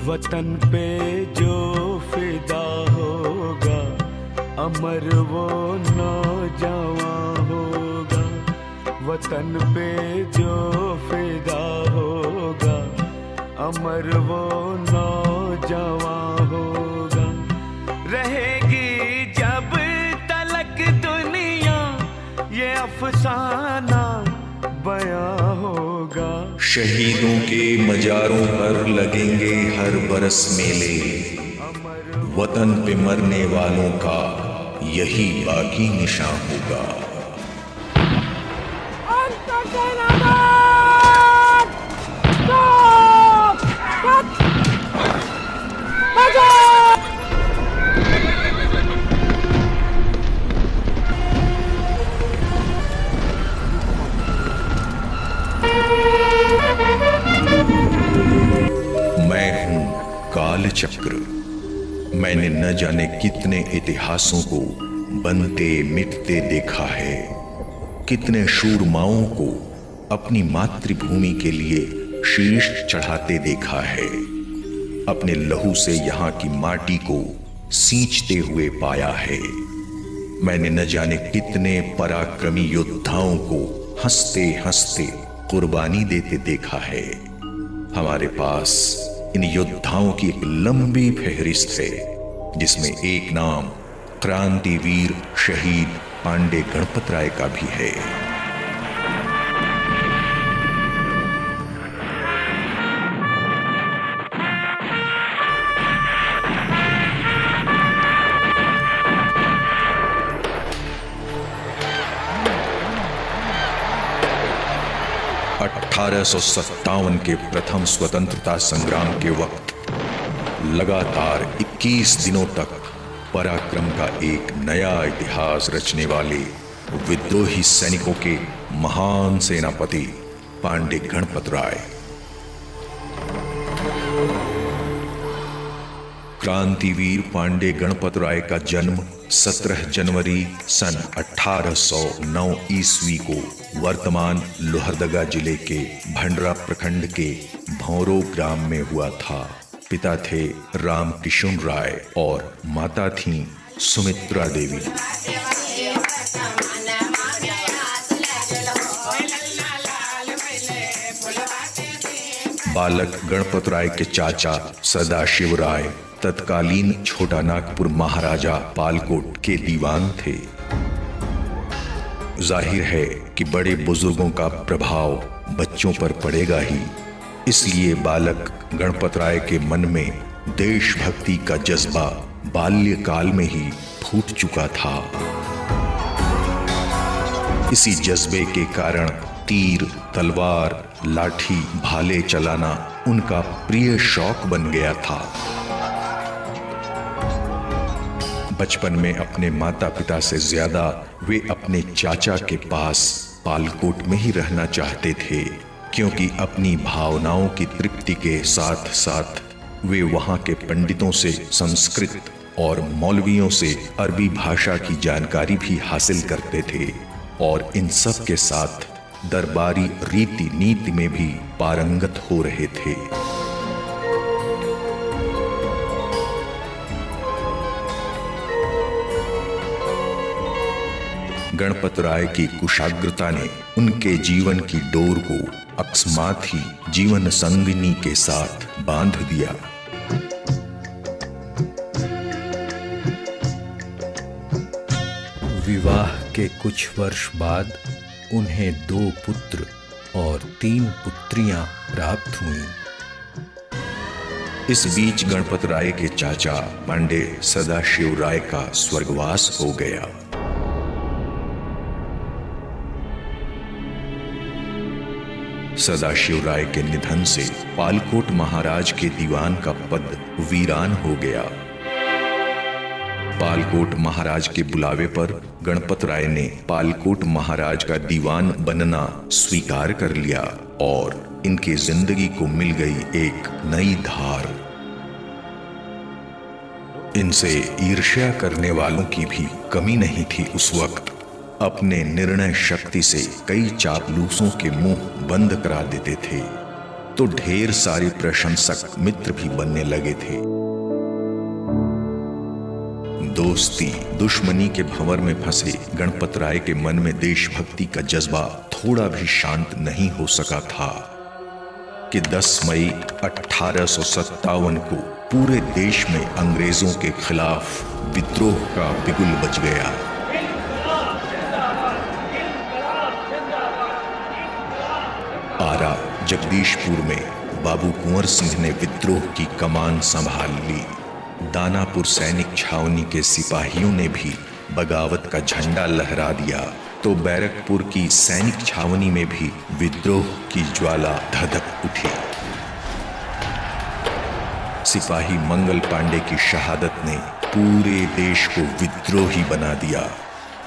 वतन पे जो फिदा होगा, अमर वो नौजवान होगा। वतन पे जो फिदा होगा, अमर वो नौजवान होगा। रहेगी जब तलक दुनिया, ये अफसाना बयां होगा। शहीदों के मजारों पर लगेंगे हर बरस मेले, वतन पे मरने वालों का यही बाकी निशान होगा। मैं हूं काल चक्र। मैंने न जाने कितने इतिहासों को बनते मिटते देखा है, कितने शूरमाओं को अपनी मातृभूमि के लिए शीश चढ़ाते देखा है। अपने लहू से यहाँ की माटी को सींचते हुए पाया है। मैंने न जाने कितने पराक्रमी योद्धाओं को हंसते हंसते कुर्बानी देते देखा है। हमारे पास इन योद्धाओं की एक लंबी फहरिस्त है, जिसमें एक नाम क्रांतिवीर शहीद पांडे गणपत राय का भी है। 1857 के प्रथम स्वतंत्रता संग्राम के वक्त लगातार 21 दिनों तक पराक्रम का एक नया इतिहास रचने वाले विद्रोही सैनिकों के महान सेनापति पांडे गणपत राय। क्रांतिवीर पांडे गणपत राय का जन्म 17 जनवरी सन 1809 ईस्वी को वर्तमान लोहरदगा जिले के भंडरा प्रखंड के भौरो ग्राम में हुआ था। पिता थे रामकिशुन राय और माता थीं सुमित्रा देवी। बालक गणपत राय के चाचा सदाशिव राय तत्कालीन छोटा नागपुर महाराजा पालकोट के दीवान थे। जाहिर है कि बड़े बुजुर्गों का प्रभाव बच्चों पर पड़ेगा ही, इसलिए बालक गणपत राय के मन में देशभक्ति का जज्बा बाल्यकाल में ही फूट चुका था। इसी जज्बे के कारण तीर, तलवार, लाठी, भाले चलाना उनका प्रिय शौक बन गया था। बचपन में अपने माता पिता से ज्यादा वे अपने चाचा के पास पालकोट में ही रहना चाहते थे, क्योंकि अपनी भावनाओं की तृप्ति के साथ साथ वे वहां के पंडितों से संस्कृत और मौलवियों से अरबी भाषा की जानकारी भी हासिल करते थे और इन सब के साथ दरबारी रीति नीति में भी पारंगत हो रहे थे। गणपत राय की कुशाग्रता ने उनके जीवन की डोर को अकस्मात ही जीवन संगिनी के साथ बांध दिया। विवाह के कुछ वर्ष बाद उन्हें 2 पुत्र और 3 पुत्रियां प्राप्त हुईं। इस बीच गणपत राय के चाचा पांडे सदाशिव राय का स्वर्गवास हो गया। सदाशिव राय के निधन से पालकोट महाराज के दीवान का पद वीरान हो गया। पालकोट महाराज के बुलावे पर गणपत राय ने पालकोट महाराज का दीवान बनना स्वीकार कर लिया और इनकी जिंदगी को मिल गई एक नई धार। इनसे ईर्ष्या करने वालों की भी कमी नहीं थी उस वक्त। अपने निर्णय शक्ति से कई चापलूसों के मुंह बंद करा देते थे। तो ढेर सारे प्रशंसक मित्र भी बनने लगे थे। दोस्ती दुश्मनी के भंवर में फंसे गणपत राय के मन में देशभक्ति का जज्बा थोड़ा भी शांत नहीं हो सका था कि 10 मई 1857 को पूरे देश में अंग्रेजों के खिलाफ विद्रोह का बिगुल बज गया। आरा जगदीशपुर में बाबू कुंवर सिंह ने विद्रोह की कमान संभाल ली। दानापुर सैनिक छावनी के सिपाहियों ने भी बगावत का झंडा लहरा दिया तो बैरकपुर की सैनिक छावनी में भी विद्रोह की ज्वाला धधक उठी। सिपाही मंगल पांडे की शहादत ने पूरे देश को विद्रोही बना दिया।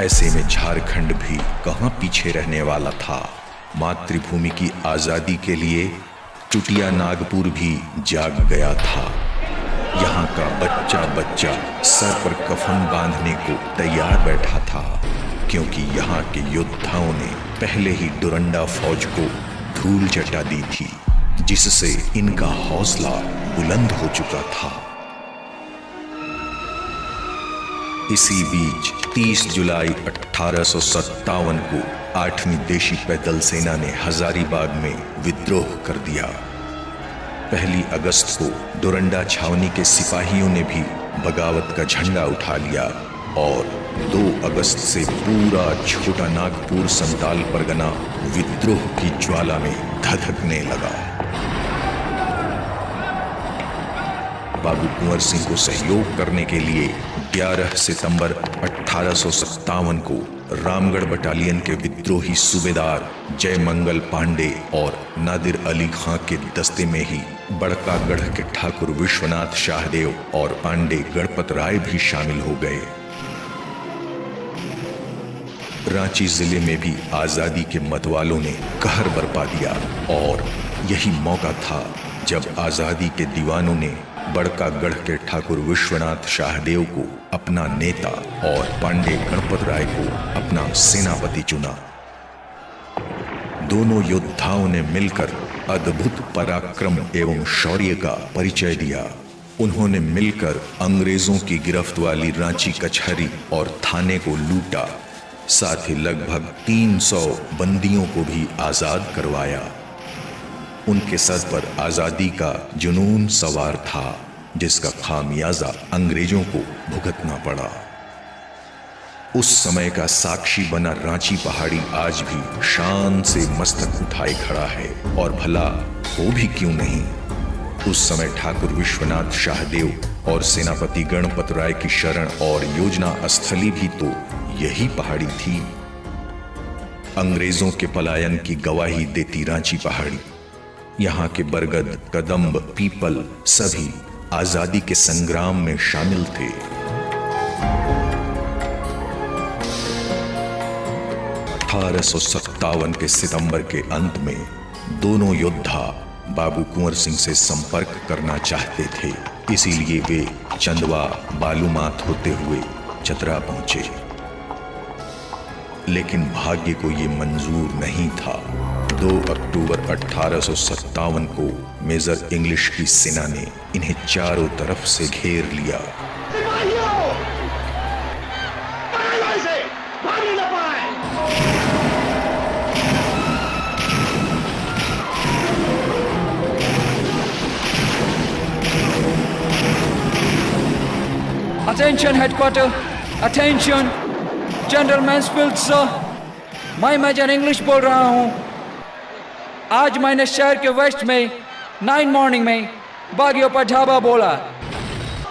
ऐसे में झारखंड भी कहां पीछे रहने वाला था। मातृभूमि की आजादी के लिए चुटिया नागपुर भी जाग गया था। यहाँ का बच्चा बच्चा सर पर कफन बांधने को तैयार बैठा था, क्योंकि यहाँ के योद्धाओं ने पहले ही डुरंडा फौज को धूल चटा दी थी, जिससे इनका हौसला बुलंद हो चुका था। इसी बीच 30 जुलाई 1857 को 8वीं देशी पैदल सेना ने हजारीबाग में विद्रोह कर दिया। 1 अगस्त को डोरंडा छावनी के सिपाहियों ने भी बगावत का झंडा उठा लिया और 2 अगस्त से पूरा छोटा नागपुर संताल परगना विद्रोह की ज्वाला में धधकने लगा। बाबू कुंवर सिंह को सहयोग करने के लिए 11 सितंबर 1857 को रामगढ़ बटालियन के विद्रोही सूबेदार जयमंगल पांडे और नादिर अली खां के दस्ते में ही बड़कागढ़ के ठाकुर विश्वनाथ शाहदेव और पांडे गणपत राय भी शामिल हो गए। रांची जिले में भी आजादी के मतवालों ने कहर बरपा दिया और यही मौका था जब आजादी के दीवानों ने बड़कागढ़ के ठाकुर विश्वनाथ शाहदेव को अपना नेता और पांडे गणपत राय को अपना सेनापति चुना। दोनों योद्धाओं ने मिलकर अद्भुत पराक्रम एवं शौर्य का परिचय दिया। उन्होंने मिलकर अंग्रेजों की गिरफ्त वाली रांची कचहरी और थाने को लूटा, साथ ही लगभग 300 बंदियों को भी आजाद करवाया। उनके सर पर आजादी का जुनून सवार था, जिसका खामियाजा अंग्रेजों को भुगतना पड़ा। उस समय का साक्षी बना रांची पहाड़ी आज भी शान से मस्तक उठाए खड़ा है, और भला हो भी क्यों नहीं। उस समय ठाकुर विश्वनाथ शाहदेव और सेनापति गणपत राय की शरण और योजना स्थली भी तो यही पहाड़ी थी। अंग्रेजों के पलायन की गवाही देती रांची पहाड़ी, यहाँ के बरगद, कदम्ब, पीपल सभी आजादी के संग्राम में शामिल थे। (1857) के सितंबर के अंत में दोनों योद्धा बाबू कुंवर सिंह से संपर्क करना चाहते थे, इसीलिए वे चंदवा बालूमाथ होते हुए चतरा पहुंचे। लेकिन भाग्य को ये मंजूर नहीं था। 2 अक्टूबर 1857 को मेजर इंग्लिश की सेना ने इन्हें चारों तरफ से घेर लिया। Attention headquarter, attention, general Mansfield sir, मैं मेजर इंग्लिश बोल रहा हूँ। आज मैंने शहर के वेस्ट में 9 मॉर्निंग में बागियों पर ढाबा बोला।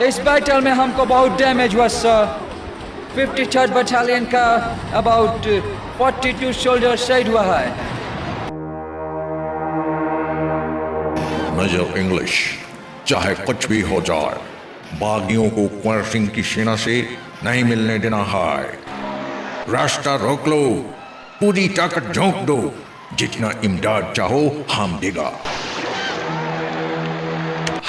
इस बैटल में हमको बहुत डैमेज हुआ सर। 53rd बटालियन का अबाउट 42 सोल्जर शहीद हुआ है। मेजर इंग्लिश, चाहे कुछ भी हो जाए, बागियों को कुंवर सिंह की सेना से नहीं मिलने देना है। रास्ता रोक लो, पूरी ताकत झोंक दो, जितना इमदाद चाहो हम देगा।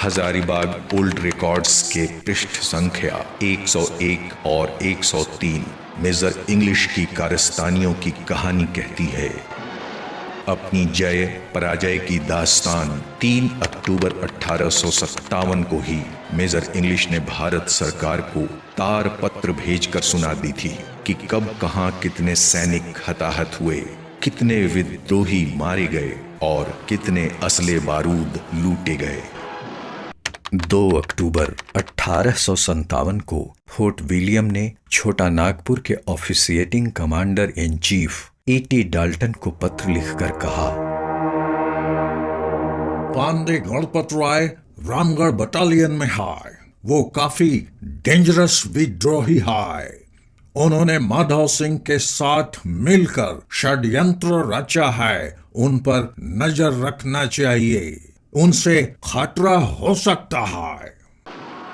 हजारीबाग ओल्ड रिकॉर्ड्स के पृष्ठ संख्या 101 और 103 मेजर इंग्लिश की कारस्तानियों की कहानी कहती है। अपनी जय पराजय की दास्तान 3 अक्टूबर 1857 को ही मेजर इंग्लिश ने भारत सरकार को तार पत्र भेजकर सुना दी थी कि कब कहां कितने सैनिक हताहत हुए, कितने विद्रोही मारे गए और कितने असले बारूद लूटे गए। 2 अक्टूबर 1857 को फोर्ट विलियम ने छोटा नागपुर के officiating commander in chief E.T. Dalton को पत्र लिखकर कहा, पांडे गणपत राय रामगढ़ बटालियन में है। वो काफी डेंजरस विद्रोही है। उन्होंने माधव सिंह के साथ मिलकर षड्यंत्र रचा है। उन पर नजर रखना चाहिए, उनसे खतरा हो सकता है।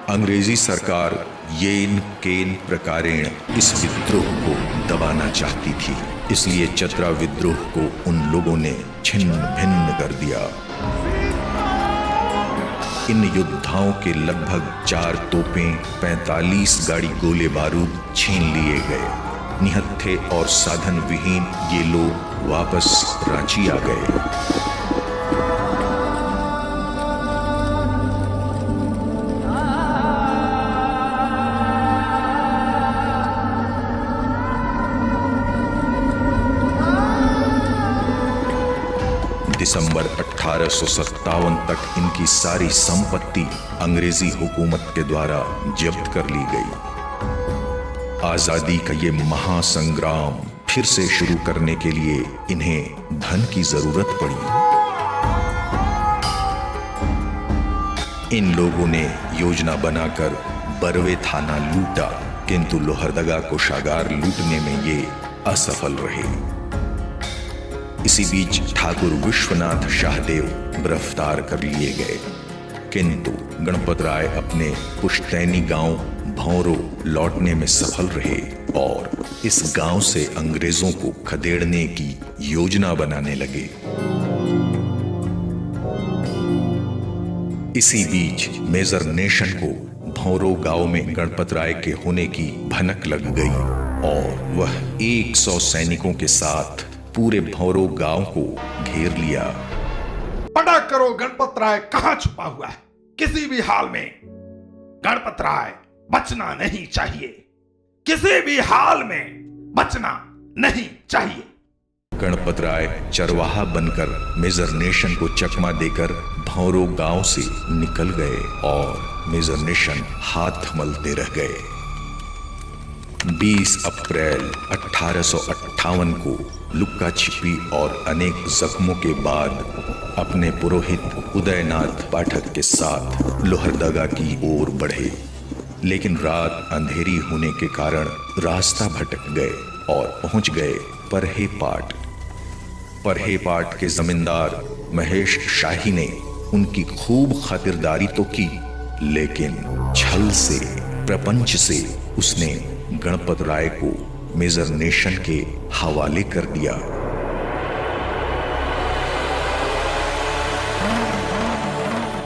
अंग्रेजी सरकार येन केन प्रकारेण इस विद्रोह को दबाना चाहती थी, इसलिए चतरा विद्रोह को उन लोगों ने छिन्न भिन्न कर दिया। इन योद्धाओं के लगभग 4 तोपें, 45 गाड़ी गोले बारूद छीन लिए गए। निहत्थे और साधन विहीन ये लोग वापस रांची आ गए। दिसंबर 1857 तक इनकी सारी संपत्ति अंग्रेजी हुकूमत के द्वारा जब्त कर ली गई। आजादी का ये महासंग्राम फिर से शुरू करने के लिए इन्हें धन की जरूरत पड़ी। इन लोगों ने योजना बनाकर बरवे थाना लूटा, किंतु लोहरदगा कोषागार लूटने में ये असफल रहे। इसी बीच ठाकुर विश्वनाथ शाहदेव गिरफ्तार कर लिए गए, किंतु गणपत राय अपने पुश्तैनी गांव भौरो लौटने में सफल रहे और इस गांव से अंग्रेजों को खदेड़ने की योजना बनाने लगे। इसी बीच मेजर नेशन को भौरो गांव में गणपत राय के होने की भनक लग गई और वह 100 सैनिकों के साथ पूरे भौरो गांव को घेर लिया। पता करो गणपत राय कहां छुपा हुआ है। किसी भी हाल में गणपत राय बचना नहीं चाहिए। किसी भी हाल में बचना नहीं चाहिए। गणपत राय चरवाहा बनकर मेजर नेशन को चकमा देकर भौरो गांव से निकल गए और मेजर नेशन हाथ मलते रह गए। 20 अप्रैल 1858 को लुक्का छिपी और अनेक जख्मों के बाद अपने पुरोहित उदयनाथ पाठक के साथ लोहरदगा की ओर बढ़े, लेकिन रात अंधेरी होने के कारण रास्ता भटक गए और पहुंच गए परहेपाट। परहेपाट के जमींदार महेश शाही ने उनकी खूब खातिरदारी तो की, लेकिन छल से, प्रपंच से उसने गणपत राय को मेजर नेशन के हवाले कर दिया।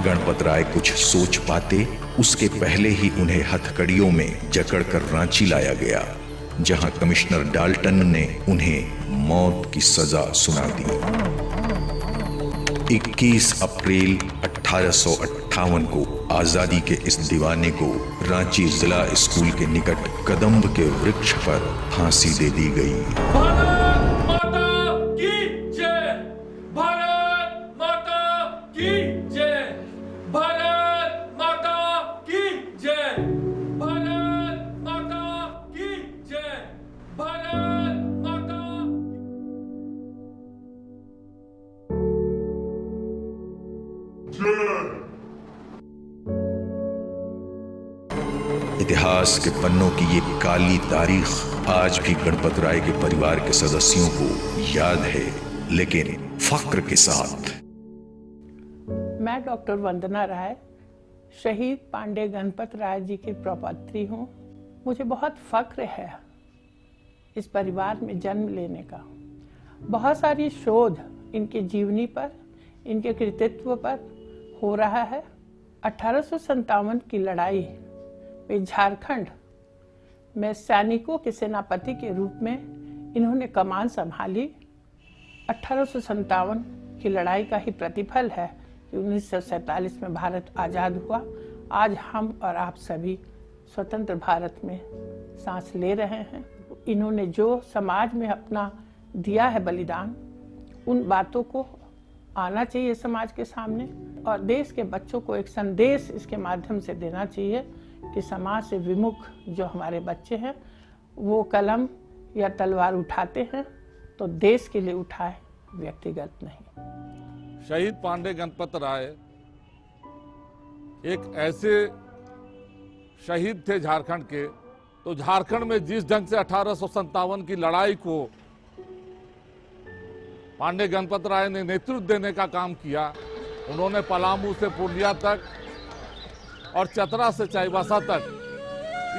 गणपत राय कुछ सोच पाते उसके पहले ही उन्हें हथकड़ियों में जकड़कर रांची लाया गया, जहां कमिश्नर डाल्टन ने उन्हें मौत की सजा सुना दी। 21 अप्रैल 1858 को आजादी के इस दीवाने को रांची जिला स्कूल के निकट कदम्ब के वृक्ष पर फांसी दे दी गई। भारत माता की जय, भारत माता की जय, भारत माता की जय, भारत माता की जय, भारत माता। इतिहास के पन्नों की ये काली तारीख आज भी गणपत राय के परिवार के सदस्यों को याद है, लेकिन फक्र के साथ। मैं डॉक्टर वंदना राय शहीद पांडे गणपत राय जी की प्रपौत्री हूँ। मुझे बहुत फक्र है इस परिवार में जन्म लेने का। बहुत सारी शोध इनके जीवनी पर, इनके कृतित्व पर हो रहा है। 1857 की लड़ाई में झारखंड में सैनिकों के सेनापति के रूप में इन्होंने कमान संभाली 1857 की लड़ाई का ही प्रतिफल है कि 1947 में भारत आज़ाद हुआ। आज हम और आप सभी स्वतंत्र भारत में सांस ले रहे हैं। इन्होंने जो समाज में अपना दिया है बलिदान, उन बातों को आना चाहिए समाज के सामने और देश के बच्चों को एक संदेश इसके माध्यम से देना चाहिए कि समाज से विमुख जो हमारे बच्चे हैं वो कलम या तलवार उठाते हैं तो देश के लिए उठाए, व्यक्तिगत नहीं। शहीद पांडे गणपत राय एक ऐसे शहीद थे झारखंड के, तो झारखंड में जिस ढंग से 1857 की लड़ाई को पांडे गणपत राय ने नेतृत्व देने का काम किया, उन्होंने पलामू से पूर्णिया तक और चतरा से चाईबासा तक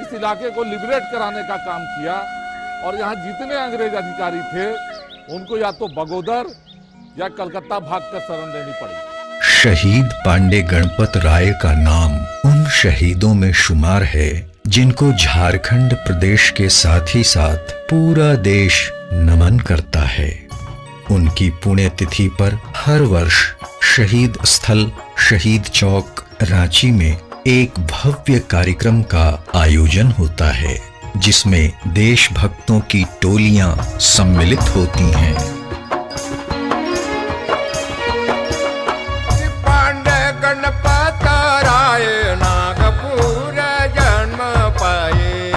इस इलाके को लिबरेट कराने का काम किया। और यहाँ जितने अंग्रेज अधिकारी थे उनको या तो बगोदर या कलकत्ता भागकर शरण लेनी पड़ी। शहीद पांडे गणपत राय का नाम उन शहीदों में शुमार है जिनको झारखंड प्रदेश के साथ ही साथ पूरा देश नमन करता है। उनकी पुण्यतिथि पर हर वर्ष शहीद स्थल शहीद चौक रांची में एक भव्य कार्यक्रम का आयोजन होता है जिसमें देशभक्तों की टोलियां सम्मिलित होती हैं। पांडे गणपत राय नागपुर जन्म पाए।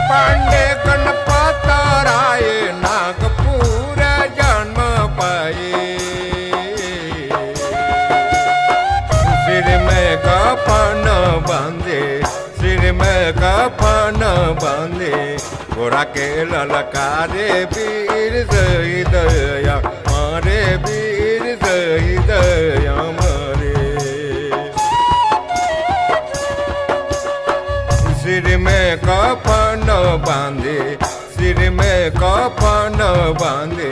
पांडे गणपत राय नागपुर जन्म पाए। सिर में कफन बांधे, सिर में कफन बांधे, घोड़ा के ललकारे वीर शहीद मारे, वीर शहीद मारे। सिर में कफन बांधे, सिर में कफन बांधे,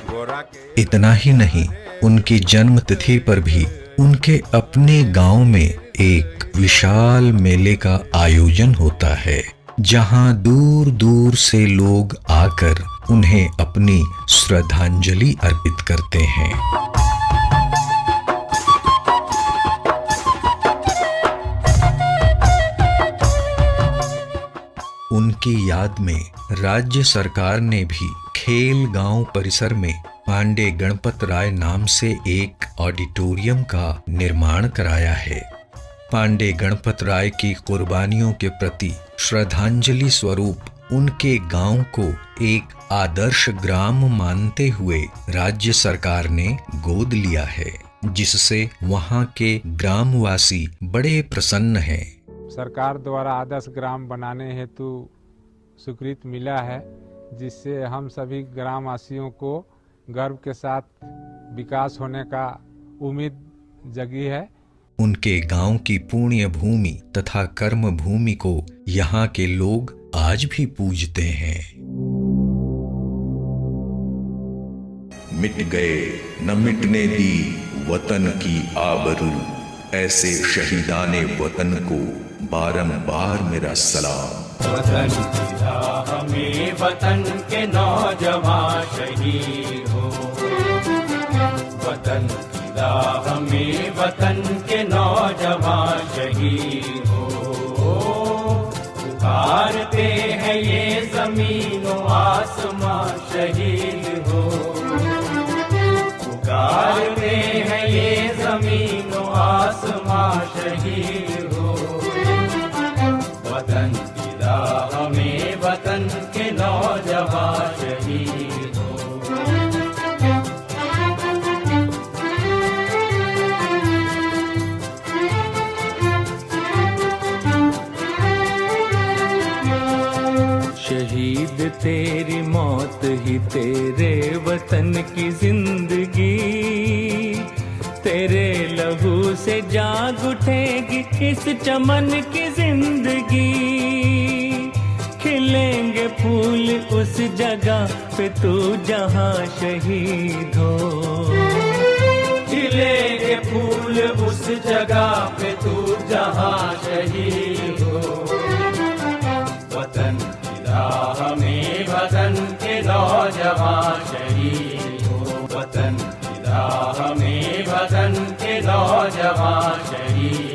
घोड़ा के। इतना ही नहीं, उनकी जन्म तिथि पर भी उनके अपने गांव में एक विशाल मेले का आयोजन होता है जहां दूर दूर से लोग आकर उन्हें अपनी श्रद्धांजलि अर्पित करते हैं। उनकी याद में राज्य सरकार ने भी खेल गांव परिसर में पांडे गणपत राय नाम से एक ऑडिटोरियम का निर्माण कराया है। पांडे गणपत राय की कुर्बानियों के प्रति श्रद्धांजलि स्वरूप उनके गांव को एक आदर्श ग्राम मानते हुए राज्य सरकार ने गोद लिया है, जिससे वहां के ग्रामवासी बड़े प्रसन्न हैं। सरकार द्वारा आदर्श ग्राम बनाने हेतु स्वीकृति मिला है, जिससे हम सभी ग्रामवासियों को गर्व के साथ विकास होने का उम्मीद जगी है। उनके गांव की पुण्य भूमि तथा कर्म भूमि को यहाँ के लोग आज भी पूजते हैं। मिट गए न मिटने दी वतन की आबरू, ऐसे शहीदाने वतन को बारंबार मेरा सलाम। वतन की राह में वतन के नौजवान शहीद हो, वतन की राह में वतन के नौजवान शहीद हो। पुकारते हैं ये जमीन आसमां शहीद हो, पुकारते हैं ये जमीन आसमां शहीद हो। वतन की राह में वतन के नौजवान शहीद हो। शहीद तेरी मौत ही तेरे वतन की जिंदगी, तेरे लहू से जाग उठेगी इस चमन की जिंदगी। खिलेंगे फूल उस जगह पे तू जहां शहीद हो, खिलेंगे फूल उस जगह पे तू जहां शहीद हो। वतन की राह में वतन के नौजवान शहीद हो, वतन की राह में वतन के नौजवान शहीद